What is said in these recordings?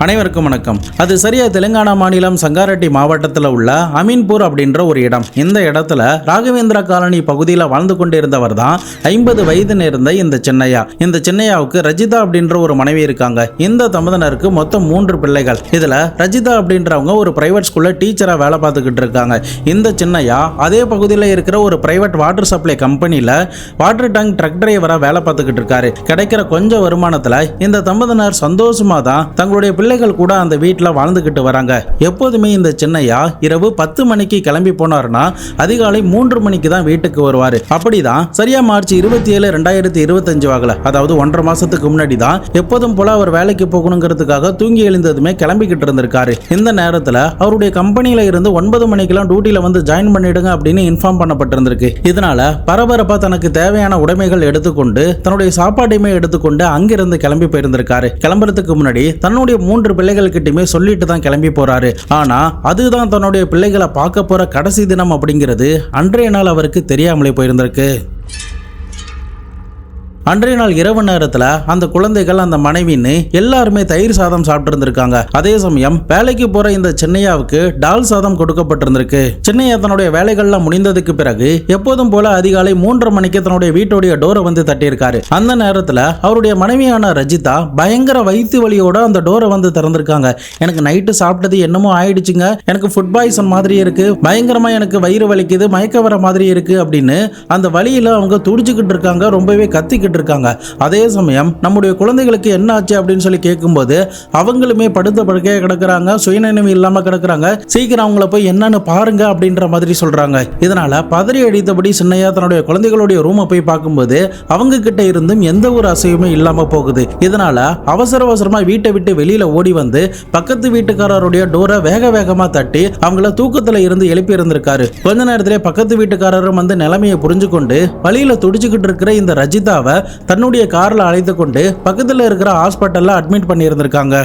அனைவருக்கும் வணக்கம். அது சரியா தெலுங்கானா மாநிலம் சங்காரெட்டி மாவட்டத்தில் உள்ள அமீன்பூர் அப்படின்ற ஒரு இடம். இந்த இடத்துல ராகவேந்திரா காலனி பகுதியில் வாழ்ந்து கொண்டிருந்தவர் தான் 50 வயது நேர்ந்த இந்த சின்னையா. இந்த சின்னையாவுக்கு ரஜிதா அப்படின்ற ஒரு மனைவி இருக்காங்க. இந்த தம்பதியினருக்கு மொத்தம் 3 பிள்ளைகள். இதுல ரஜிதா அப்படின்றவங்க ஒரு பிரைவேட் ஸ்கூல்ல டீச்சரா வேலை பார்த்துக்கிட்டு இருக்காங்க. இந்த சின்னையா அதே பகுதியில் இருக்கிற ஒரு பிரைவேட் வாட்டர் சப்ளை கம்பெனியில வாட்டர் டேங்க் ட்ரக் டிரைவரா வேலை பார்த்துக்கிட்டு இருக்காரு. கிடைக்கிற கொஞ்சம் வருமானத்துல இந்த தம்பதியினர் சந்தோஷமா தான் தங்களுடைய பிள்ளைகள் கூட அந்த வீட்டில் வாழ்ந்துகிட்டு வராங்க. எப்போதுமே இந்த சின்னையா இரவு 10 மணிக்கு கிளம்பி போனார்னா அதிகாலை 3 மணிக்கு தான் வீட்டுக்கு வருவாரு. அப்படிதான் சரியா மார்ச் 27, 2025 வாகல, அதாவது 1.5 மாசத்துக்கு முன்னாடி தான் எப்போதும் போல அவர் வேலைக்கு போகணுங்கிறதுக்காக தூங்கி எழுந்ததுமே கிளம்பிக்கிட்டு இருந்திருக்காரு. இந்த நேரத்தில் அவருடைய கம்பெனியில இருந்து 9 மணிக்கெல்லாம் டியூட்டியில வந்து ஜாயின் பண்ணிடுங்க அப்படின்னு இன்ஃபார்ம் பண்ணப்பட்டிருந்திருக்கு. இதனால பரபரப்பா தனக்கு தேவையான உடைமைகள் எடுத்துக்கொண்டு தன்னுடைய சாப்பாட்டையுமே எடுத்துக்கொண்டு அங்கிருந்து கிளம்பி போயிருந்திருக்காரு. கிளம்புறதுக்கு முன்னாடி தன்னுடைய 3 பிள்ளைகள் கிட்டயுமே சொல்லிட்டு தான் கிளம்பி போறாரு. ஆனா அதுதான் தன்னுடைய பிள்ளைகளை பார்க்க போற கடைசி தினம் அப்படிங்கிறது அன்றைய நாள் அவருக்கு தெரியாமலே போயிருந்திருக்கு. அன்றைய நாள் இரவு நேரத்தில் அந்த குழந்தைகள், அந்த மனைவின்னு எல்லாருமே தயிர் சாதம் சாப்பிட்டு இருந்திருக்காங்க. அதே சமயம் வேலைக்கு போற இந்த சின்னையாவுக்கு டால் சாதம் கொடுக்கப்பட்டிருந்திருக்கு. சின்னையா தன்னுடைய வேலைகள்லாம் முடிந்ததுக்கு பிறகு எப்போதும் போல அதிகாலை 3:30 மணிக்கு தன்னுடைய வீட்டுடைய டோரை வந்து தட்டியிருக்காரு. அந்த நேரத்தில் அவருடைய மனைவியான ரஜிதா பயங்கர வயிற்று வலியோட அந்த டோரை வந்து திறந்திருக்காங்க. எனக்கு நைட்டு சாப்பிட்டது என்னமோ ஆயிடுச்சுங்க, எனக்கு ஃபுட் பாய்சன் மாதிரி இருக்கு, பயங்கரமா எனக்கு வயிறு வலிக்குது, மயக்க வர மாதிரி இருக்கு அப்படின்னு அந்த வலியில அவங்க துடிச்சுக்கிட்டு இருக்காங்க, ரொம்பவே கத்திக்கிட்டு இருக்காங்க. அதே சமயம் நம்முடைய குழந்தைகளுக்கு என்ன ஆச்சு அப்படின்னு சொல்லி கேட்கும்போது அவங்களுமே படுத்த படுக்கையா கிடக்குறாங்க, சுயநினைவு இல்லாம கிடக்குறாங்க, சீக்கிரம் அவங்கள போய் என்னன்னு பாருங்க அப்படின்ற மாதிரி சொல்றாங்க. இதனால பதறி அடித்தபடி சின்னையா தன்னுடைய குழந்தைகளுடைய ரூமை போய் பார்க்கும்போது அவங்க கிட்ட இருந்தும் எந்த ஒரு அசைவுமே இல்லாம போகுது. இதனால அவசரமா வீட்டை விட்டு வெளியில ஓடி வந்து பக்கத்து வீட்டுக்காரருடைய டோரை வேக வேகமா தட்டி அவங்கள தூக்கத்துல இருந்து எழுப்பி இருந்திருக்காரு. கொஞ்ச நேரத்திலே பக்கத்து வீட்டுக்காரரும் வந்து நிலைமையை புரிஞ்சு கொண்டு வழியில துடிச்சுக்கிட்டு இருக்கிற இந்த ரஜிதாவை தன்னுடைய கார்ல அழைத்து கொண்டு பக்கத்தில் இருக்கிற ஹாஸ்பிட்டல்ல அட்மிட் பண்ணி இருந்திருக்காங்க.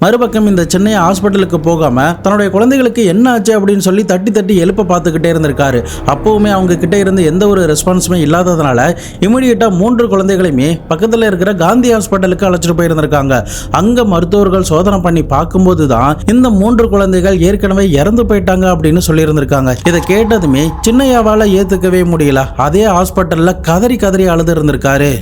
மறுபக்கம் இந்த சென்னை ஹாஸ்பிட்டலுக்கு போகாம தன்னுடைய குழந்தைகளுக்கு என்ன ஆச்சு அப்படின்னு சொல்லி தட்டி எழுப்ப பார்த்துக்கிட்டே இருந்திருக்காரு. அப்பவுமே அவங்க கிட்ட இருந்து எந்த ஒரு ரெஸ்பான்ஸுமே இல்லாததுனால இமிடியேட்டா 3 குழந்தைகளையுமே பக்கத்தில் இருக்கிற காந்தி ஹாஸ்பிட்டலுக்கு அழைச்சிட்டு போயிருந்திருக்காங்க. அங்க மருத்துவர்கள் சோதனை பண்ணி பார்க்கும்போது தான் இந்த 3 குழந்தைகள் ஏற்கனவே இறந்து போயிட்டாங்க அப்படின்னு சொல்லி இருந்திருக்காங்க. இதை கேட்டதுமே சின்னையாவால ஏத்துக்கவே முடியல. அதே ஹாஸ்பிட்டல்ல கதறி அழுது இருந்திருக்காரு.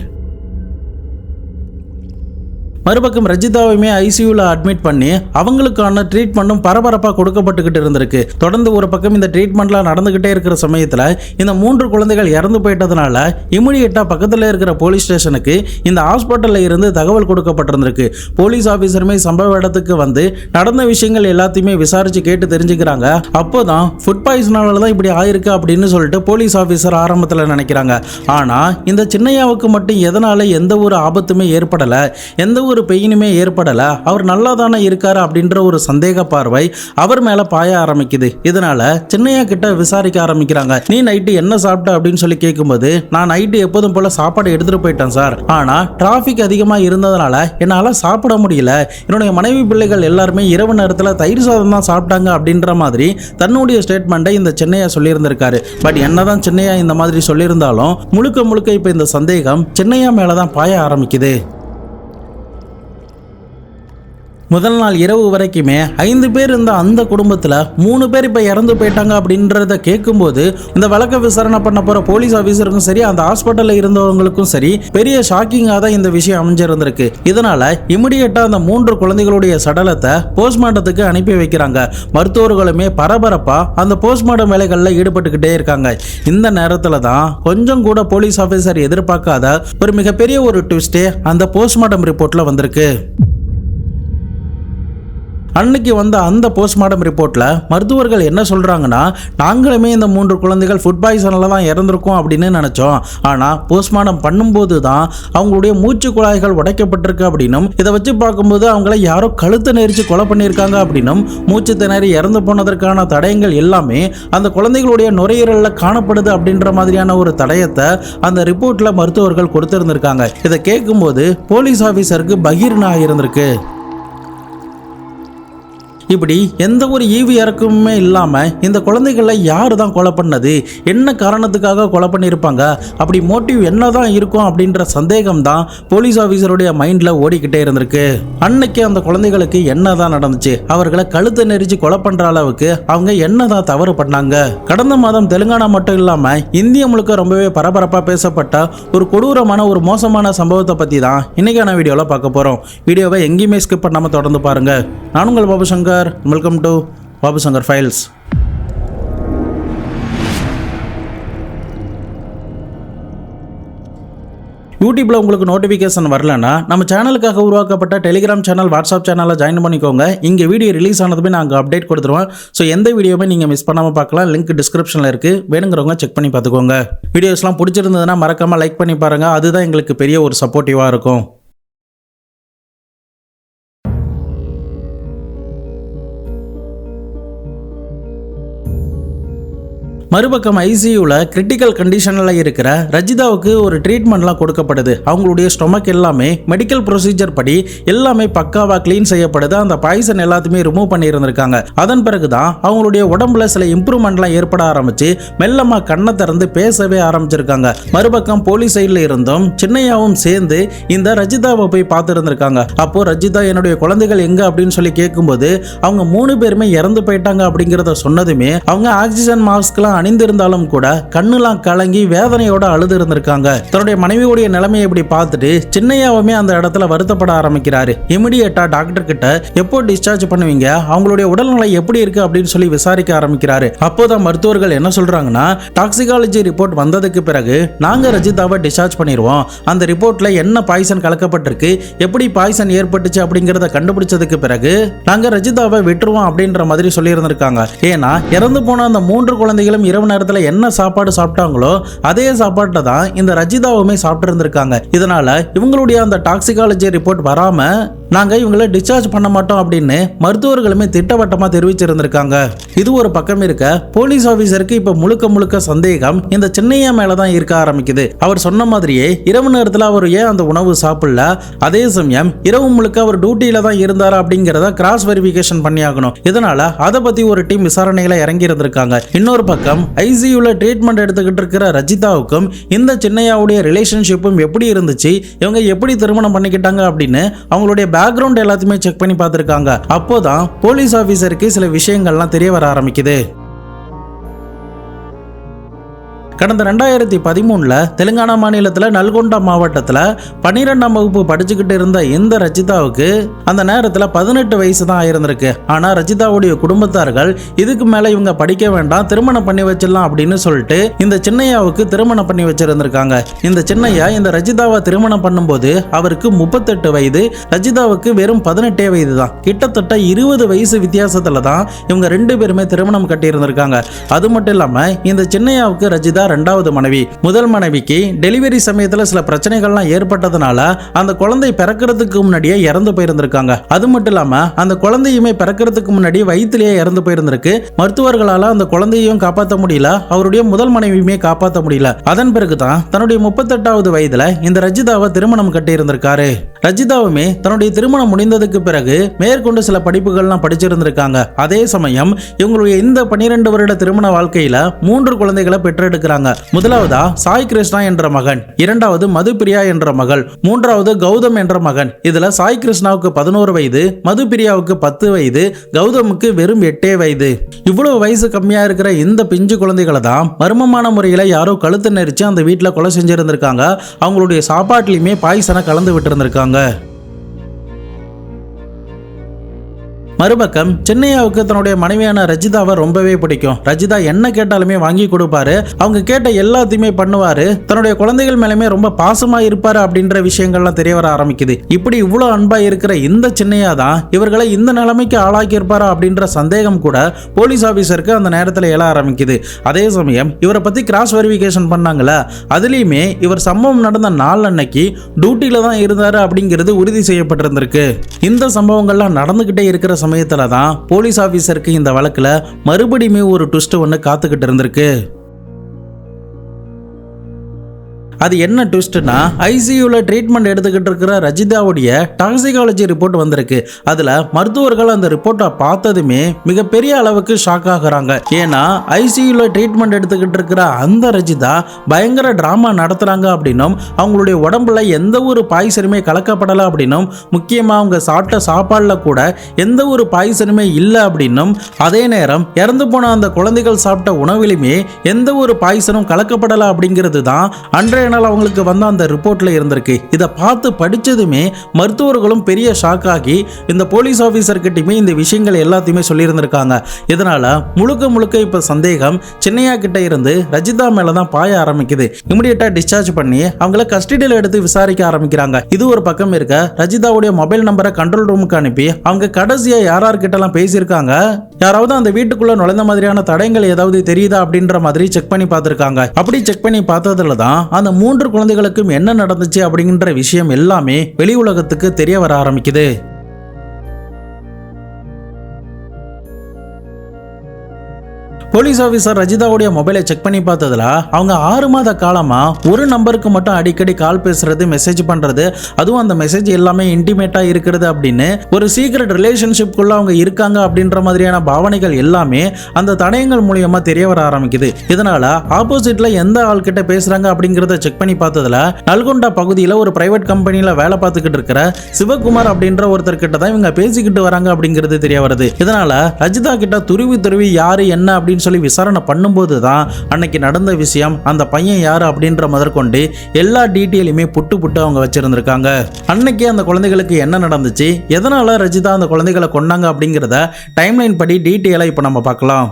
மறுபக்கம் ரஜிதாவையுமே ஐசியூல அட்மிட் பண்ணி அவங்களுக்கான ட்ரீட்மெண்ட்டும் பரபரப்பாக கொடுக்கப்பட்டுக்கிட்டு இருந்திருக்கு. தொடர்ந்து ஒரு பக்கம் இந்த ட்ரீட்மெண்ட்லாம் நடந்துகிட்டே இருக்கிற சமயத்தில் இந்த 3 குழந்தைகள் இறந்து போயிட்டதுனால இமிடியேட்டா பக்கத்தில் இருக்கிற போலீஸ் ஸ்டேஷனுக்கு இந்த ஹாஸ்பிட்டலில் இருந்து தகவல் கொடுக்கப்பட்டிருந்திருக்கு. போலீஸ் ஆஃபீஸருமே சம்பவ இடத்துக்கு வந்து நடந்த விஷயங்கள் எல்லாத்தையுமே விசாரிச்சு கேட்டு தெரிஞ்சுக்கிறாங்க. அப்போதான் ஃபுட் பாய்சனால தான் இப்படி ஆயிருக்கு அப்படின்னு சொல்லிட்டு போலீஸ் ஆஃபீஸர் ஆரம்பத்தில் நினைக்கிறாங்க. ஆனால் இந்த சின்னையாவுக்கு மட்டும் எதனால எந்த ஒரு ஆபத்துமே ஏற்படலை, எந்த ஒரு பெயினுமே ஏற்படல, அவர் நல்லா தானே இருக்காரு அப்படின்ற ஒரு சந்தேக பார்வை அவர் மேல பாய ஆரம்பிக்குது. இதனால சின்னையா கிட்ட விசாரிக்க ஆரம்பிக்கிறாங்க. நீ நைட்டு என்ன சாப்பிட்ட அப்படின்னு சொல்லி கேட்கும்போது நான் நைட்டு எப்போதும் போல சாப்பாடு எடுத்துட்டு போயிட்டேன் சார், ஆனா டிராபிக் அதிகமா இருந்ததுனால என்னால சாப்பிட முடியல, என்னுடைய மனைவி பிள்ளைகள் எல்லாருமே இரவு நேரத்தில் தயிர் சாதம் தான் சாப்பிட்டாங்க அப்படின்ற மாதிரி தன்னுடைய ஸ்டேட்மெண்ட்டை இந்த சின்னையா சொல்லியிருந்திருக்காரு. பட் என்னதான் சின்னையா இந்த மாதிரி சொல்லியிருந்தாலும் முழுக்க இப்ப இந்த சந்தேகம் சின்னையா மேலதான் பாய ஆரம்பிக்குது. முதல் நாள் இரவு வரைக்குமே 5 பேர் இருந்த அந்த குடும்பத்தில் 3 பேர் இப்போ இறந்து போயிட்டாங்க அப்படின்றத கேட்கும்போது இந்த வழக்கை விசாரணை பண்ண போகிற போலீஸ் ஆஃபீஸருக்கும் சரி, அந்த ஹாஸ்பிட்டலில் இருந்தவங்களுக்கும் சரி பெரிய ஷாக்கிங்காக தான் இந்த விஷயம் அமைஞ்சிருந்திருக்கு. இதனால இமிடியேட்டாக அந்த 3 குழந்தைகளுடைய சடலத்தை போஸ்ட்மார்ட்டத்துக்கு அனுப்பி வைக்கிறாங்க. மருத்துவர்களுமே பரபரப்பாக அந்த போஸ்ட்மார்ட்டம் வேலைகளில் ஈடுபட்டுக்கிட்டே இருக்காங்க. இந்த நேரத்தில் தான் கொஞ்சம் கூட போலீஸ் ஆஃபீஸர் எதிர்பார்க்காத ஒரு மிகப்பெரிய ஒரு ட்விஸ்டே அந்த போஸ்ட்மார்ட்டம் ரிப்போர்ட்டில் வந்திருக்கு. அன்னைக்கு வந்த அந்த போஸ்ட்மார்ட்டம் ரிப்போர்ட்ல மருத்துவர்கள் என்ன சொல்றாங்கன்னா, நாங்களுமே இந்த 3 குழந்தைகள் ஃபுட் பாய்சனில் தான் இறந்திருக்கோம் அப்படின்னு நினைச்சோம், ஆனா போஸ்ட்மார்ட்டம் பண்ணும்போது தான் அவங்களுடைய மூச்சு குழாய்கள் உடைக்கப்பட்டிருக்கு அப்படின்னும், இதை வச்சு பார்க்கும்போது அவங்கள யாரோ கழுத்தை நெரிச்சு கொலை பண்ணியிருக்காங்க அப்படின்னும், மூச்சு திணறி இறந்து போனதற்கான தடயங்கள் எல்லாமே அந்த குழந்தைகளுடைய நுரையீரல்ல காணப்படுது அப்படின்ற மாதிரியான ஒரு தடயத்தை அந்த ரிப்போர்ட்ல மருத்துவர்கள் கொடுத்திருந்திருக்காங்க. இதை கேட்கும்போது போலீஸ் ஆஃபீஸருக்கு பகீர்னா இருந்திருக்கு. இப்படி எந்த ஒரு ஈவு இறக்கமுமே இல்லாம இந்த குழந்தைகளை யாரு தான் கொலை பண்ணது, என்ன காரணத்துக்காக கொலை பண்ணியிருப்பாங்க, அப்படி மோட்டிவ் என்னதான் இருக்கும் அப்படின்ற சந்தேகம் தான் போலீஸ் ஆபீசருடைய மைண்ட்ல ஓடிக்கிட்டே இருந்திருக்கு. அன்னைக்கு அந்த குழந்தைகளுக்கு என்னதான் நடந்துச்சு, அவர்களை கழுத்தை நெரிச்சு கொலை பண்ற அளவுக்கு அவங்க என்னதான் தவறு பண்ணாங்க. கடந்த மாதம் தெலுங்கானா மட்டும் இல்லாம இந்தியா முழுக்க ரொம்பவே பரபரப்பா பேசப்பட்ட ஒரு கொடூரமான ஒரு மோசமான சம்பவத்தை பத்தி தான் இன்னைக்கான வீடியோல பார்க்க போறோம். வீடியோவை எங்கேயுமே ஸ்கிப் பண்ணாம தொடர்ந்து பாருங்க. நான் உங்கள் Babu Shankar. Welcome to Babu Shankar files. யூடியூப்ல உங்களுக்கு நோட்டிஃபிகேஷன் வரலன்னா நம்ம சேனலுக்காக உருவாக்கப்பட்ட டெலிகிராம் சேனல், வாட்ஸ்அப் சேனலில் ஜாயின் பண்ணிக்கோங்க. இங்கே வீடியோ ரிலீஸ் ஆனதுமே நாங்கள் அப்டேட் கொடுத்துருவோம். ஸோ எந்த வீடியோவுமே நீங்கள் மிஸ் பண்ணாமல் பார்க்கலாம். லிங்க் டிஸ்கிரிப்ஷனில் இருக்குது, வேணுங்கிறவங்க செக் பண்ணி பார்த்துக்கோங்க. வீடியோஸ்லாம் பிடிச்சிருந்ததுன்னா மறக்காமல் லைக் பண்ணி பாருங்கள், அதுதான் எங்களுக்கு பெரிய ஒரு சப்போர்ட்டிவாக இருக்கும். மறுபக்கம் ஐசியூவில் கிரிட்டிக்கல் கண்டிஷனில் இருக்கிற ரஜிதாவுக்கு ஒரு ட்ரீட்மெண்ட்லாம் கொடுக்கப்படுது. அவங்களுடைய ஸ்டொமக் எல்லாமே மெடிக்கல் ப்ரொசீஜர் படி எல்லாமே பக்காவாக க்ளீன் செய்யப்படுது. அந்த பாய்சன் எல்லாத்தையுமே ரிமூவ் பண்ணியிருந்திருக்காங்க. அதன் பிறகு தான் அவங்களுடைய உடம்புல சில இம்ப்ரூவ்மெண்ட்லாம் ஏற்பட ஆரம்பிச்சு மெல்லமாக கண்ணை திறந்து பேசவே ஆரம்பிச்சிருக்காங்க. மறுபக்கம் போலீஸ் சைடில் இருந்தும் சின்னையாவும் சேர்ந்து இந்த ரஜிதாவை போய் பார்த்துருந்துருக்காங்க. அப்போ ரஜிதா என்னுடைய குழந்தைகள் எங்க அப்படின்னு சொல்லி கேட்கும்போது அவங்க 3 பேருமே இறந்து போயிட்டாங்க அப்படிங்கிறத சொன்னதுமே அவங்க ஆக்சிஜன் மாஸ்க்லாம் அணிந்திருந்தாலும் கூட கண்ணுலாம் கலங்கி வேதனையோட அழுது இருந்திருக்காங்க. தன்னுடைய மனைவியுடைய நிலைமையை இப்படி பார்த்துட்டு சின்னையாவுமே அந்த இடத்துல வருத்தப்பட ஆரம்பிக்கிறாரு. இமிடியேட்டா டாக்டர் கிட்ட எப்போ டிஸ்சார்ஜ் பண்ணுவீங்க, அவங்களுடைய உடல்நிலை எப்படி இருக்கு அப்படின்னு சொல்லி விசாரிக்க ஆரம்பிக்கிறாரு. அப்போதான் மருத்துவர்கள் என்ன சொல்றாங்கன்னா, டாக்ஸிகாலஜி ரிப்போர்ட் வந்ததுக்கு பிறகு நாங்க ரஜிதாவை டிஸ்சார்ஜ் பண்ணிடுவோம். அந்த ரிப்போர்ட்ல என்ன பாய்சன் கலக்கப்பட்டிருக்கு, எப்படி பாய்சன் ஏற்பட்டுச்சு அப்படிங்கறத கண்டுபிடிச்சதுக்கு பிறகு நாங்க ரஜிதாவை விட்டுருவோம் அப்படின்ற மாதிரி சொல்லி இருந்திருக்காங்க. ஏன்னா இறந்து போன அந்த 3 குழந்தைகளும் இரவு நேரத்தில் என்ன சாப்பாடு சாப்பிட்டாங்களோ அதே சாப்பாட்டை தான் இந்த ரஜிதாவுமே சாப்பிட்டு இருந்திருக்காங்க. இதனால இவங்களுடைய அந்த டாக்ஸிகாலஜி ரிப்போர்ட் வராம நாங்க இவங்களை டிஸ்சார்ஜ் பண்ண மாட்டோம் அப்படின்னு மருத்துவர்களுமே திட்டவட்டமா தெரிவிச்சிருந்திருக்காங்க. இது ஒரு பக்கம் இருக்க, போலீஸ் ஆபீசருக்கு இப்ப முழுக்க சந்தேகம் இந்த சின்னையா மேலதான் இருக்க ஆரம்பிக்குது. அவர் சொன்ன மாதிரியே இரவு நேரத்தில் அவர் ஏன் அந்த உணவு சாப்பிடல, அதே சமயம் இரவு முழுக்க அவர் டியூட்டியில தான் இருந்தாரா அப்படிங்கிறத கிராஸ் வெரிஃபிகேஷன் பண்ணி ஆகணும். இதனால அதை பத்தி ஒரு டீம் விசாரணைகளை இறங்கி இருந்திருக்காங்க. இன்னொரு பக்கம் ஐசியூல ட்ரீட்மெண்ட் எடுத்துக்கிட்டு இருக்கிற ரஜிதாவுக்கும் இந்த சின்னையாவுடைய ரிலேஷன்ஷிப்பும் எப்படி இருந்துச்சு, இவங்க எப்படி திருமணம் பண்ணிக்கிட்டாங்க அப்படின்னு அவங்களுடைய பேக்ரவுண்ட் எல்லாத்தையுமே செக் பண்ணி பார்த்திருக்காங்க. அப்போதான் போலீஸ் ஆபீசருக்கு சில விஷயங்கள்லாம் தெரிய வர ஆரம்பிக்குது. கடந்த 2013 தெலுங்கானா மாநிலத்தில் நல்கொண்டா மாவட்டத்தில் 12ஆம் வகுப்பு படிச்சுக்கிட்டு இருந்த இந்த ரஜிதாவுக்கு அந்த நேரத்தில் 18 வயசு தான் ஆயிருந்திருக்கு. ஆனால் ரஜிதாவுடைய குடும்பத்தார்கள் இதுக்கு மேலே இவங்க படிக்க வேண்டாம், திருமணம் பண்ணி வச்சிடலாம் அப்படின்னு சொல்லிட்டு இந்த சின்னையாவுக்கு திருமணம் பண்ணி வச்சிருந்திருக்காங்க. இந்த சின்னையா இந்த ரஜிதாவை திருமணம் பண்ணும்போது அவருக்கு 38 வயது, ரஜிதாவுக்கு வெறும் 18 வயது தான். கிட்டத்தட்ட 20 வயசு வித்தியாசத்தில் தான் இவங்க 2 பேருமே திருமணம் கட்டியிருந்திருக்காங்க. அது மட்டும் இல்லாமல் இந்த சின்னையாவுக்கு ரஜிதா 2வது மனைவி. முதல் மனைவிக்கு டெலிவரி சமயத்தில் சில பிரச்சனைகள்லாம் ஏற்பட்டதுனால அந்த குழந்தை பிறக்கிறதுக்கு முன்னாடியே இறந்து போயிருந்திருக்காங்க. அது மட்டும் இல்லாம அந்த குழந்தையுமே பிறக்கிறதுக்கு முன்னாடி வயிற்றிலேயே இறந்து போயிருந்திருக்கு. மருத்துவர்களால அந்த குழந்தையும் காப்பாற்ற முடியல, அவருடைய முதல் மனைவியுமே காப்பாற்ற முடியல. அதன் பிறகுதான் தன்னுடைய 38வது வயதுல இந்த ரஜிதாவை திருமணம் கட்டி இருந்திருக்காரு. ரஜிதாவுமே தன்னுடைய திருமணம் முடிந்ததுக்கு பிறகு மேற்கொண்டு சில படிப்புகள்லாம் படிச்சிருந்திருக்காங்க. அதே சமயம் இவங்களுடைய இந்த 12 வருட திருமண வாழ்க்கையில 3 குழந்தைகளை பெற்றெடுக்கிறாங்க. முதலாவதா சாய் கிருஷ்ணா என்ற மகன், இரண்டாவது மதுப்பிரியா என்ற மகள், மூன்றாவது கௌதம் என்ற மகன். இதுல சாய் கிருஷ்ணாவுக்கு 11 வயது, மதுப்பிரியாவுக்கு 10 வயது, கௌதமுக்கு வெறும் 8 வயது. இவ்வளவு வயசு கம்மியா இருக்கிற இந்த பிஞ்சு குழந்தைகளை தான் மர்மமான முறையில யாரோ கழுத்து நெரிச்சு அந்த வீட்டுல கொலை செஞ்சிருந்திருக்காங்க. அவங்களுடைய சாப்பாட்டிலுமே பாய்சனை கலந்து விட்டு இருந்திருக்காங்க. மறுபக்கம் சின்னையாவுக்கு தன்னுடைய மனைவியான ரஜிதாவை ரொம்பவே பிடிக்கும். ரஜிதா என்ன கேட்டாலுமே வாங்கி கொடுப்பாரு, அவங்க கேட்ட எல்லாத்தையுமே பண்ணுவாரு, தன்னுடைய குழந்தைகள் மேலுமே ரொம்ப பாசமா இருப்பாரு அப்படின்ற விஷயங்கள்லாம் தெரிய வர ஆரம்பிக்குது. இப்படி இவ்வளவு அன்பா இருக்கிற இந்த சின்னையா தான் இவர்களை இந்த நிலைமைக்கு ஆளாக்கி இருப்பாரா அப்படின்ற சந்தேகம் கூட போலீஸ் ஆபீசருக்கு அந்த நேரத்தில் எழ ஆரம்பிக்குது. அதே சமயம் இவரை பத்தி கிராஸ் வெரிஃபிகேஷன் பண்ணாங்கல்ல, அதுலயுமே இவர் சம்பவம் நடந்த நாள் அன்னைக்கு டியூட்டியில தான் இருந்தாரு அப்படிங்கிறது உறுதி செய்யப்பட்டிருந்திருக்கு. இந்த சம்பவங்கள்லாம் நடந்துகிட்டே இருக்கிற சமயத்துல தான் போலீஸ் ஆபீசருக்கு இந்த வழக்குல மறுபடியுமே ஒரு ட்விஸ்ட் ஒன்று காத்துக்கிட்டு இருந்திருக்கு. அது என்ன ட்விஸ்ட்னா, ஐசியூல ட்ரீட்மெண்ட் எடுத்துக்கிட்டு இருக்கிற ரஜிதாவுடைய டாக்ஸிகாலஜி ரிப்போர்ட் வந்திருக்கு. அதுல மருத்துவர்கள் அந்த ரிப்போர்ட்டை பார்த்ததுமே மிகப்பெரிய அளவுக்கு ஷாக் ஆகுறாங்க. ஏன்னா ஐசியூல ட்ரீட்மெண்ட் எடுத்துக்கிட்டு இருக்கிற அந்த ரஜிதா பயங்கர டிராமா நடத்துறாங்க அப்படின்னும், அவங்களுடைய உடம்புல எந்த ஒரு பாய்சனுமே கலக்கப்படலை அப்படின்னும், முக்கியமா அவங்க சாப்பிட்ட சாப்பாடுல கூட எந்த ஒரு பாய்சனுமே இல்லை அப்படின்னும், அதே நேரம் இறந்து போன அந்த குழந்தைகள் சாப்பிட்ட உணவிலுமே எந்த ஒரு பாய்சனும் கலக்கப்படலை அப்படிங்கிறது தான் அன்றைய நாள் அவங்களுக்கு வந்த அந்த ரிப்போர்ட்ல இருந்திருக்கு. இதை பார்த்து படிச்சதுமே மருத்துவர்களும் பெரிய ஷாக் ஆகி இந்த போலீஸ் ஆபீசர் கிட்டயுமே இந்த விஷயங்கள் எல்லாத்தையுமே சொல்லியிருந்திருக்காங்க. இதனால முழுக்க முழுக்க இப்ப சந்தேகம் சின்னையா கிட்ட இருந்து ரஜிதா மேலதான் பாய ஆரம்பிக்குது. இமிடியேட்டா டிஸ்சார்ஜ் பண்ணி அவங்கள கஸ்டடியில் எடுத்து விசாரிக்க ஆரம்பிக்கிறாங்க. இது ஒரு பக்கம் இருக்க, ரஜிதாவுடைய மொபைல் நம்பரை கண்ட்ரோல் ரூமுக்கு அனுப்பி அவங்க கடைசியா யார்கிட்ட எல்லாம் பேசியிருக்காங்க, யாராவது அந்த வீட்டுக்குள்ள நுழைந்த மாதிரியான தடயங்கள் ஏதாவது தெரியுதா அப்படின்ற மாதிரி செக் பண்ணி பார்த்திருக்காங்க. அப்படி செக் பண்ணி பார்த்ததுல தான் அந்த 3 குழந்தைகளுக்கும் என்ன நடந்துச்சு அப்படிங்கிற விஷயம் எல்லாமே வெளி உலகத்துக்கு தெரிய வர ஆரம்பிக்குது. போலீஸ் ஆஃபீஸர் ரஜிதாவுடைய மொபைலை செக் பண்ணி பார்த்ததுல அவங்க 6 மாத காலமா ஒரு நம்பருக்கு மட்டும் அடிக்கடி கால் பேசுறது, மெசேஜ் பண்றது, அதுவும் அந்த மெசேஜ் எல்லாமே இன்டிமேட்டா இருக்கிறது அப்படின்னு, ஒரு சீக்ரெட் ரிலேஷன்ஷிப்குள்ள அவங்க இருக்காங்க அப்படின்ற மாதிரியான பாவனைகள் எல்லாமே அந்த தடயங்கள் மூலியமா தெரிய வர ஆரம்பிக்குது. இதனால ஆப்போசிட்ல எந்த ஆள் கிட்ட பேசுறாங்க அப்படிங்கறத செக் பண்ணி பார்த்ததுல நல்கொண்டா பகுதியில் ஒரு பிரைவேட் கம்பெனியில வேலை பார்த்துக்கிட்டு இருக்கிற சிவகுமார் அப்படின்ற ஒருத்தர் கிட்ட தான் இவங்க பேசிக்கிட்டு வராங்க அப்படிங்கிறது தெரிய வருது. இதனால ரஜிதா கிட்ட துருவி யாரு என்ன அப்படின்னு சொல்லி விசாரணை பண்ணும்போது தான் அன்னைக்கு நடந்த விஷயம், அந்த பையன் யாரு அப்படின்ற முதற்கொண்டு எல்லா டீட்டெயிலுமே புட்டு அவங்க வச்சிருந்திருக்காங்க. அன்னைக்கு அந்த குழந்தைகளுக்கு என்ன நடந்துச்சு, எதனால ரஜிதா அந்த குழந்தைகளை கொண்டாங்க அப்படிங்கிறத டைம்லைன் படி டீட்டெயிலா இப்ப நம்ம பார்க்கலாம்.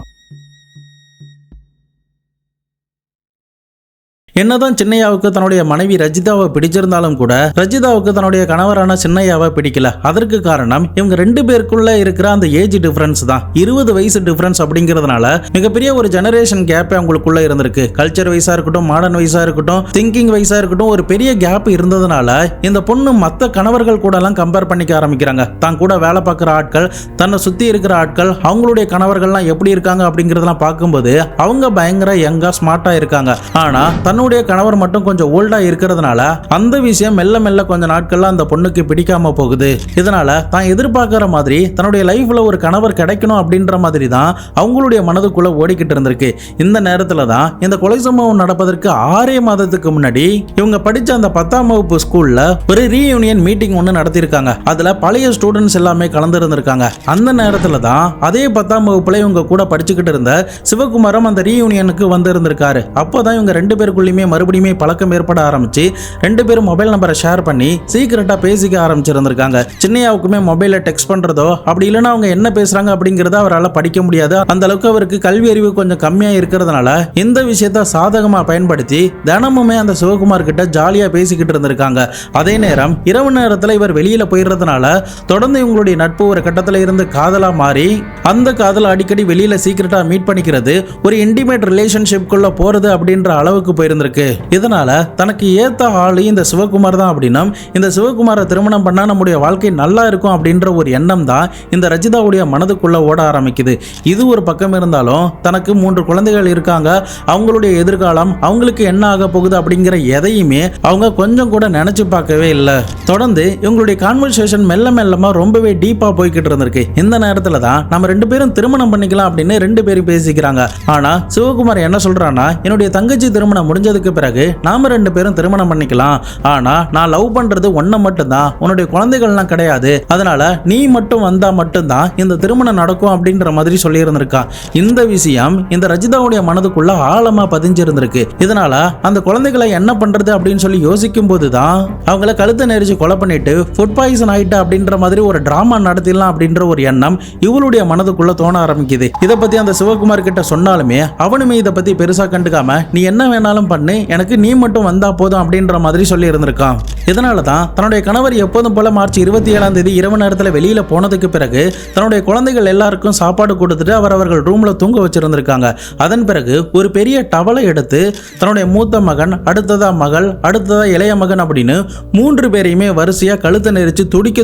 என்னதான் சின்னையாவுக்கு தன்னுடைய மனைவி ரஜிதாவை பிடிச்சிருந்தாலும் கூட ரஜிதாவுக்கு தன்னுடைய கணவரான சின்னையாவை பிடிக்கல. அதற்கு காரணம் இவங்க 2 பேருக்குள்ள இருக்கிற அந்த ஏஜ் டிஃபரன்ஸ் தான். 20 வயசு டிஃபரன்ஸ் அப்படிங்கிறதுனால மிகப்பெரிய ஒரு ஜெனரேஷன் கேப் அவங்களுக்குள்ள இருந்திருக்கு. கல்ச்சர் வைஸா இருக்கட்டும், மாடர்ன் வைஸா இருக்கட்டும், திங்கிங் வைஸா இருக்கட்டும், ஒரு பெரிய கேப் இருந்ததுனால இந்த பொண்ணு மற்ற கணவர்கள் கூட எல்லாம் கம்பேர் பண்ணிக்க ஆரம்பிக்கிறாங்க. தான் கூட வேலை பார்க்குற ஆட்கள், தன்னை சுத்தி இருக்கிற ஆட்கள், அவங்களுடைய கணவர்கள்லாம் எப்படி இருக்காங்க அப்படிங்கிறதெல்லாம் பார்க்கும்போது அவங்க பயங்கர யங்கா ஸ்மார்ட்டா இருக்காங்க. ஆனா தன்னுடைய கணவர் மட்டும் கொஞ்சம் ஓல்டா இருக்கிறதுனால அந்த விஷயம் மெல்ல மெல்ல கொஞ்ச நாட்கள்ல அந்த பொண்ணுக்கு பிடிக்காம போகுது. இதனால தான் எதிர்பார்க்கிற மாதிரி தன்னுடைய லைஃப்ல ஒரு கணவர் கிடைக்கணும் அப்படின்ற மாதிரி தான் அவங்களுடைய மனதுக்குள்ள ஓடிக்கிட்டு இருந்திருக்கு. இந்த நேரத்துல தான் இந்த கொலை சம்பவம் நடப்பதற்கு 6 மாதத்துக்கு முன்னாடி இவங்க படிச்ச அந்த 10ஆம் வகுப்பு ஸ்கூல்ல ஒரு ரீயூனியன் மீட்டிங் ஒன்று நடத்திருக்காங்க. அதுல பழைய ஸ்டூடெண்ட்ஸ் எல்லாமே கலந்து இருந்திருக்காங்க. அந்த நேரத்துல தான் அதே 10ஆம் வகுப்புல இவங்க கூட படிச்சுக்கிட்டு இருந்த சிவகுமாரம் அந்த ரீயூனியனுக்கு வந்து இருந்திருக்காரு. அப்போதான் இவங்க 2 பேருக்குள்ளயுமே மறுபடியும் பழக்கம் ஏற்பட ஆரம்பிச்சு 2 பேரும் மொபைல் நம்பரை ஷேர் பண்ணி சீக்கிரட்டா பேசிக்க ஆரம்பிச்சிருந்திருக்காங்க. சின்னையாவுக்குமே மொபைல டெக்ஸ்ட் பண்றதோ அப்படி இல்லைன்னா அவங்க என்ன பேசுறாங்க அப்படிங்கறத அவரால் படிக்க முடியாது. அந்த அளவுக்கு அவருக்கு கல்வி அறிவு கொஞ்சம் கம்மியா இருக்கிறதுனால இந்த விஷயத்த சாதகமா பயன்படுத்தி தினமுமே அந்த சிவகுமார் கிட்ட ஜாலியா பேசிக்கிட்டு இருந்திருக்காங்க. அதே நேரம் இரவு நேரத்தில் இவர் வெளியில போயிடுறதுனால தொடர்ந்து இவங்களுடைய நட்பு ஒரு கட்டத்தில் இருந்து காதலா மாறி அந்த காதல அடிக்கடி வெளியில சீக்கிரட்டா மீட் பண்ணிக்கிறது, ஒரு இன்டிமேட் ரிலேஷன்ஷிப்குள்ள போறது அப்படின்ற அளவுக்கு போயிருந்திருக்கு. இதனால தனக்கு ஏத்த ஆளு இந்த சிவகுமார் தான் அப்படின்னா இந்த சிவகுமாரை திருமணம் பண்ணா நம்முடைய வாழ்க்கை நல்லா இருக்கும் அப்படின்ற ஒரு எண்ணம் தான் இந்த ரஜிதாவுடைய மனதுக்குள்ள ஓட ஆரம்பிக்குது. இது ஒரு பக்கம் இருந்தாலும் தனக்கு 3 குழந்தைகள் இருக்காங்க, அவங்களுடைய எதிர்காலம், அவங்களுக்கு என்ன ஆக போகுது அப்படிங்கிற எதையுமே அவங்க கொஞ்சம் கூட நினைச்சு பார்க்கவே இல்லை. தொடர்ந்து இவங்களுடைய கான்வர்சேஷன் மெல்ல மெல்லமா ரொம்பவே டீப்பா போய்கிட்டு இருந்திருக்கு. இந்த நேரத்துல தான் நம்ம 2 பேரும் திருமணம் பண்ணிக்கலாம் அப்படின்னு 2 பேரும் பேசிக்கிறாங்க. ஆனா சிவகுமார் என்ன சொல்றான்னா, என்னுடைய தங்கச்சி திருமணம் முடிஞ்சதுக்கு பிறகு நாம 2 பேரும் திருமணம் பண்ணிக்கலாம். ஆனா நான் லவ் பண்றது ஒன்ன மட்டும்தான், உன்னுடைய குழந்தைகள்லாம் கிடையாது. அதனால நீ மட்டும் வந்தா மட்டும்தான் இந்த திருமணம் நடக்கும் அப்படின்ற மாதிரி சொல்லி இருந்திருக்கா. இந்த விஷயம் இந்த ரஜிதாவுடைய மனதுக்குள்ள ஆழமா பதிஞ்சிருந்திருக்கு. இதனால அந்த குழந்தைகளை என்ன பண்றது அப்படின்னு சொல்லி யோசிக்கும் போதுதான் அவங்கள கழுத்தை நெரிச்சு கொலை பண்ணிட்டு ஃபுட் பாய்சன் ஆயிட்டா அப்படின்ற மாதிரி ஒரு டிராமா நடத்திடலாம் அப்படின்ற ஒரு எண்ணம் இவளுடைய மனதுக்குள்ள தோண ஆரம்பிக்குது. இதை பத்தி அந்த சிவகுமார் கிட்ட சொன்னாலுமே அவனுமே இதை பத்தி பெருசா கண்டுக்காம நீ என்ன வேணாலும் பண்ணு, எனக்கு நீ மட்டும் வந்தா போதும் அப்படின்ற மாதிரி சொல்லி இருந்திருக்கான். இதனால தான் தன்னுடைய கணவர் எப்போதும் போல மார்ச் 27ஆம் தேதி இரவு நேரத்தில் வெளியில போனதுக்கு பிறகு தன்னுடைய குழந்தைகள் எல்லாருக்கும் சாப்பாடு கொடுத்துட்டு அவர்கள் ரூம்ல தூங்க வச்சிருந்திருக்காங்க. அதன் பிறகு ஒரு பெரிய டவலை எடுத்து தன்னுடைய மூத்த மகன், அடுத்ததா மகள், அடுத்ததா இளைய மகன் அப்படின்னு 3 பேரையுமே வரிசையா கழுத்தை நெரிச்சு துடிக்க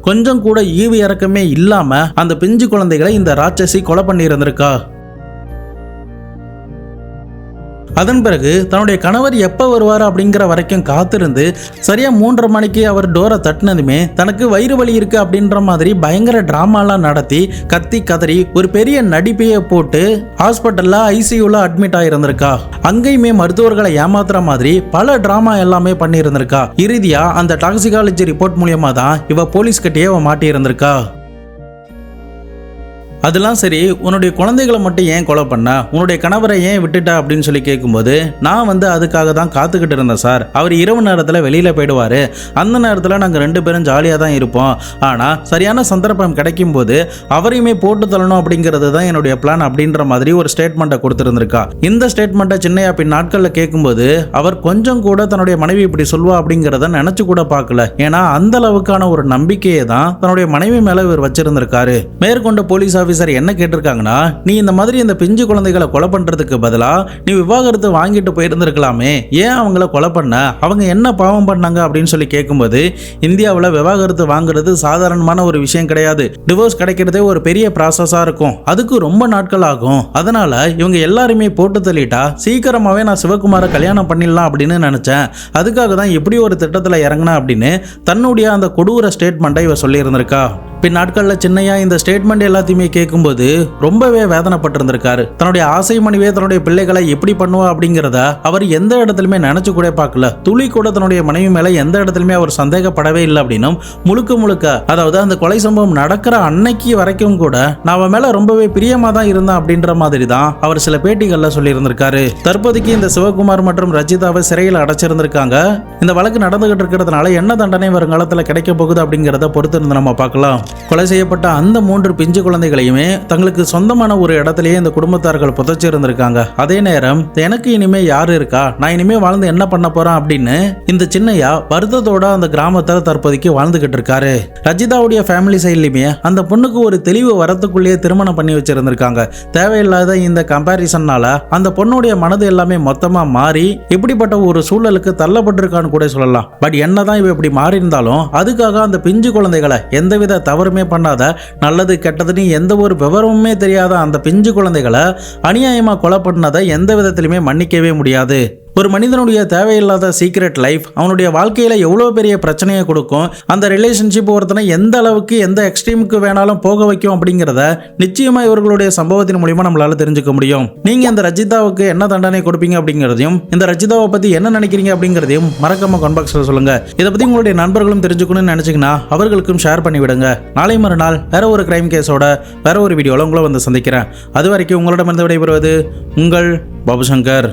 கொஞ்சம் கூட ஈவு இறக்கமே இல்லாம அந்த பிஞ்சு குழந்தைகளை இந்த ராட்சசி கொலை பண்ணி இருந்திருக்கா. அதன் பிறகு தன்னுடைய கணவர் எப்போ வருவார் அப்படிங்கிற வரைக்கும் காத்திருந்து சரியா 3:30 மணிக்கு அவர் டோரை தட்டினதுமே தனக்கு வயிறு வலி இருக்கு அப்படின்ற மாதிரி பயங்கர டிராமாலாம் நடத்தி கத்தி கதறி ஒரு பெரிய நடிப்பையை போட்டு ஹாஸ்பிட்டல்ல ஐசியூல அட்மிட் ஆயிருந்திருக்கா. அங்கேயுமே மருத்துவர்களை ஏமாத்துற மாதிரி பல டிராமா எல்லாமே பண்ணி இருந்திருக்கா. இறுதியா அந்த டாக்ஸிகாலஜி ரிப்போர்ட் மூலியமா தான் இவ போலீஸ் கிட்டயே மாட்டி இருந்திருக்கா. அதெல்லாம் சரி, உன்னுடைய குழந்தைகளை மட்டும் ஏன் கொலை பண்ண, உன்னுடைய கணவரை ஏன் விட்டுட்ட அப்படின்னு சொல்லி கேட்கும்போது, நான் அதுக்காக தான் காத்துக்கிட்டு இருந்தேன் சார். அவர் இரவு நேரத்தில் வெளியில் போயிடுவார். அந்த நேரத்தில் நாங்கள் 2 பேரும் ஜாலியாக தான் இருப்போம். ஆனால் சரியான சந்தர்ப்பம் கிடைக்கும் போது அவரையுமே போட்டு தள்ளணும் அப்படிங்கிறது தான் என்னுடைய பிளான் அப்படின்ற மாதிரி ஒரு ஸ்டேட்மெண்ட்டை கொடுத்துருந்துருக்கா. இந்த ஸ்டேட்மெண்ட்டை சின்னையா பின் நாட்களில் கேட்கும்போது அவர் கொஞ்சம் கூட தன்னுடைய மனைவி இப்படி சொல்வா அப்படிங்கிறத நினச்சி கூட பார்க்கல. ஏன்னா அந்த அளவுக்கான ஒரு நம்பிக்கையை தான் தன்னுடைய மனைவி மேலே இவர் வச்சிருந்திருக்காரு. மேற்கொண்ட போலீஸ் ஆஃபீஸர் என்ன கேட்டிருக்காங்கன்னா, நீ இந்த மாதிரி இந்த பிஞ்சு குழந்தைகளை கொலை பண்றதுக்கு பதிலா நீ விவாகரத்து வாங்கிட்டு போயிருந்திருக்கலாமே, ஏன் அவங்கள கொலை பண்ண, அவங்க என்ன பாவம் பண்ணாங்க அப்படின்னு சொல்லி கேட்கும்போது, இந்தியாவில் விவாகரத்து வாங்குறது சாதாரணமான ஒரு விஷயம் கிடையாது. டிவோர்ஸ் கிடைக்கிறதே ஒரு பெரிய ப்ராசஸா இருக்கும். அதுக்கு ரொம்ப நாட்கள் ஆகும். அதனால இவங்க எல்லாருமே போட்டு தள்ளிட்டா சீக்கிரமாவே நான் சிவகுமாரை கல்யாணம் பண்ணிடலாம் அப்படின்னு நினைச்சேன். அதுக்காக தான் இப்படி ஒரு திட்டத்தில் இறங்கினா அப்படின்னு தன்னுடைய அந்த கொடூர ஸ்டேட்மெண்ட்டை இவ சொல்லி இருந்திருக்கா. பின் நாட்களில் சின்னையா இந்த ஸ்டேட்மெண்ட் எல்லாத்தையுமே கேட்கும்போது ரொம்பவே வேதனைப்பட்டிருந்திருக்காரு. தன்னுடைய ஆசை மனைவியே தன்னுடைய பிள்ளைகளை எப்படி பண்ணுவா அப்படிங்கிறத அவர் எந்த இடத்துலையுமே நினைச்சு கூட பார்க்கல. துளி கூட தன்னுடைய மனைவி மேல எந்த இடத்துலையுமே அவர் சந்தேகப்படவே இல்லை அப்படின்னும் முழுக்க அதாவது அந்த கொலை சம்பவம் நடக்கிற அன்னைக்கு வரைக்கும் கூட நான் அவன் மேல ரொம்பவே பிரியமா தான் இருந்தேன் அப்படின்ற மாதிரி தான் அவர் சில பேட்டிகள்ல சொல்லி இருந்திருக்காரு. தற்போதைக்கு இந்த சிவகுமார் மற்றும் ரஜிதாவை சிறையில் அடைச்சிருந்திருக்காங்க. இந்த வழக்கு நடந்துகிட்டு இருக்கிறதுனால என்ன தண்டனை வருங்காலத்தில் கிடைக்க போகுது அப்படிங்கிறத பொறுத்து இருந்து நம்ம பார்க்கலாம். கொலை செய்யப்பட்ட அந்த 3 பிஞ்சு குழந்தைகளையுமே தங்களுக்கு சொந்தமான ஒரு இடத்திலேயே இந்த குடும்பத்தார்கள் புதைச்சி இருந்திருக்காங்க. அதே நேரம் எனக்கு இனிமே யாரு இருக்கா, நான் இனிமே வாழ்ந்து என்ன பண்ண போறேன் அப்படின்னு இந்த சின்னையா வருத்தத்தோட அந்த கிராமத்தில் தற்போதைக்கு வாழ்ந்துகிட்டு இருக்காரு. ரஜிதாவுடைய ஃபேமிலி சைட்லயுமே அந்த பொண்ணுக்கு ஒரு தெளிவு வரத்துக்குள்ளேயே திருமணம் பண்ணி வச்சிருந்திருக்காங்க. தேவையில்லாத இந்த கம்பேரிசன்னால அந்த பொண்ணுடைய மனது எல்லாமே மொத்தமா மாறி இப்படிப்பட்ட ஒரு சூழலுக்கு தள்ளப்பட்டிருக்கான்னு கூட சொல்லலாம். பட் என்னதான் இவ இப்படி மாறி இருந்தாலும் அதுக்காக அந்த பிஞ்சு குழந்தைகளை எந்தவித தவறுமே பண்ணாத, நல்லது கெட்டதுன்னு எந்த ஒரு விவரமுமே தெரியாத அந்த பிஞ்சு குழந்தைகளை அநியாயமா கொலை பண்ணதை எந்த விதத்திலுமே மன்னிக்கவே முடியாது. ஒரு மனிதனுடைய தேவையில்லாத சீக்ரெட் லைஃப் அவனுடைய வாழ்க்கையில எவ்வளவு பெரிய பிரச்சனையை கொடுக்கும், அந்த ரிலேஷன்ஷிப் ஒருத்தனை எந்த அளவுக்கு எந்த எக்ஸ்ட்ரீமுக்கு வேணாலும் போக வைக்கும் அப்படிங்கிறத நிச்சயமா இவர்களுடைய சம்பவத்தின் மூலியமா நம்மளால தெரிஞ்சுக்க முடியும். நீங்க இந்த ரஜிதாவுக்கு என்ன தண்டனை கொடுப்பீங்க அப்படிங்கிறதையும், இந்த ரஜிதாவை பத்தி என்ன நினைக்கிறீங்க அப்படிங்கிறதையும் மறக்காம கமெண்ட் பாக்ஸ்ல சொல்லுங்க. இதை பத்தி உங்களுடைய நண்பர்களும் தெரிஞ்சுக்கணும்னு நினைச்சீங்கன்னா அவர்களுக்கும் ஷேர் பண்ணி விடுங்க. நாளை மறுநாள் வேற ஒரு கிரைம் கேஸோட வேற ஒரு வீடியோல உங்களை சந்திக்கிறேன். அது வரைக்கும் உங்களிடமிருந்து விடைபெறுவது உங்கள் பாபுசங்கர்.